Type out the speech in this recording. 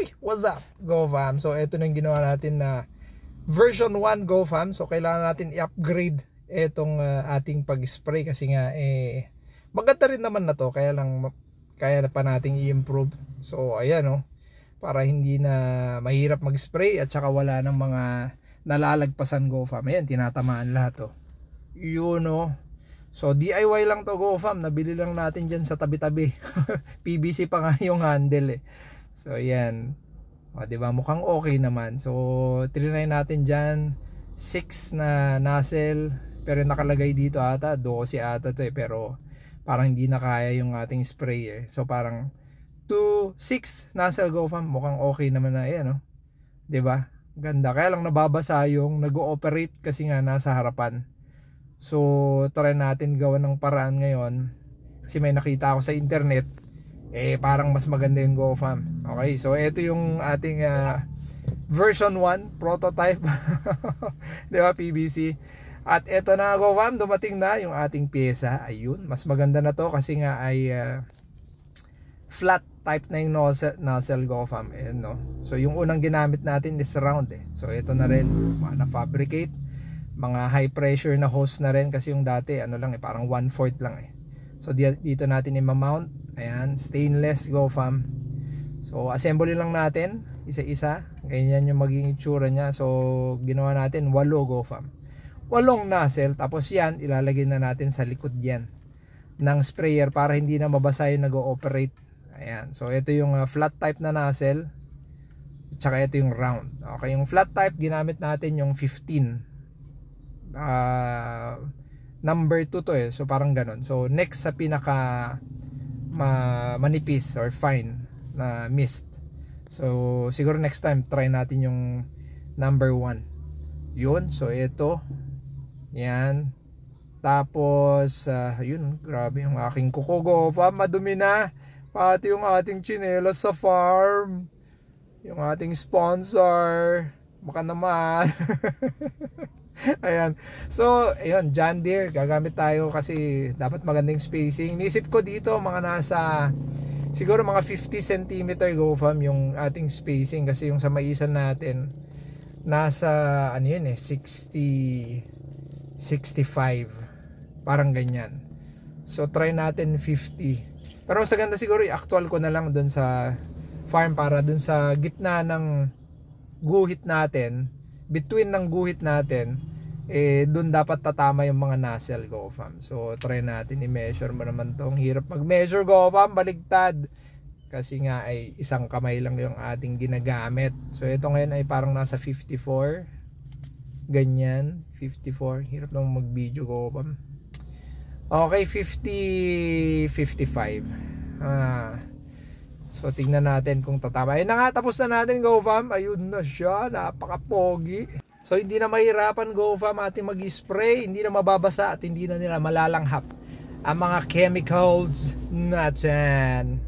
Uy, what's up, GoFam? So ito na yung ginawa natin na version 1 GoFam. So kailangan natin i-upgrade itong ating pag-spray kasi nga maganda rin naman na to, kaya lang kaya pa nating i-improve. So ayan oh, para hindi na mahirap mag-spray at saka wala ng mga nalalagpasan GoFam. Ayan, tinatamaan lahat oh. Yun oh. So DIY lang to GoFam, nabili lang natin dyan sa tabi-tabi. PVC pa nga yung handle eh. So ayan, o, diba mukhang okay naman. So trinay natin dyan 6 na nozzle, pero nakalagay dito ata 12 ata to eh, pero parang hindi na kaya yung ating sprayer. So parang 6 nozzle GoFam, mukhang okay naman na. Ayan oh, diba ganda, kaya lang nababasa yung nag-ooperate kasi nga nasa harapan. So try natin gawa ng paraan ngayon kasi may nakita ako sa internet parang mas maganda yung GoFam. Okay, so ito yung ating version 1 prototype. Diba, PVC. At ito na GoFam, dumating na yung ating pyesa. Ayun, mas maganda na to kasi nga ay flat type na yung nozzle GoFam. Ayan, no? So yung unang ginamit natin is round eh. So ito na rin, na-fabricate. Mga high pressure na hose na rin kasi yung dati ano lang parang 1/4 lang eh. So dito natin i-mount. Ayan, stainless GoFam. So assembly lang natin isa-isa. Ganyan yung magiging itsura niya. So ginawa natin 8 GoFam. 8 nozzle, tapos yan ilalagay na natin sa likod yan ng sprayer para hindi na mabasa yung nag-ooperate. Ayan, so ito yung flat type na nozzle, tsaka ito yung round. Okay, yung flat type ginamit natin yung 15 number 2 to eh, so parang ganon. So next sa pinaka manipis or fine na mist. So siguro next time try natin yung number 1. Yun, so ito yan. Tapos yun, grabe yung aking kuko GoFam, madumi na. Pati yung ating tsinelas sa farm, yung ating sponsor, baka naman. Ayan. So, ayun, John Deere gagamit tayo kasi dapat magandang spacing. Nisip ko dito mga nasa siguro mga 50 cm GoFam yung ating spacing kasi yung sa maisan natin nasa ano yun eh 60 65 parang ganyan. So try natin 50. Pero sa ganda siguro i-actual ko na lang dun sa farm para dun sa gitna ng guhit natin, between ng guhit natin, dun dapat tatama yung mga nozzle GoFam. So try natin i-measure mo naman to. Ang hirap mag-measure GoFam, baligtad. Kasi nga ay isang kamay lang yung ating ginagamit. So ito ngayon ay parang nasa 54. Ganyan, 54. Hirap lang mag-video GoFam. Okay, 50, 55. So tingnan natin kung tatama. Ayun na nga, tapos na natin GoFam. Ayun na siya, napaka-pogi. So hindi na mahirapan GoFam ating mag-spray, hindi na mababasa at hindi na nila malalanghap ang mga chemicals natin.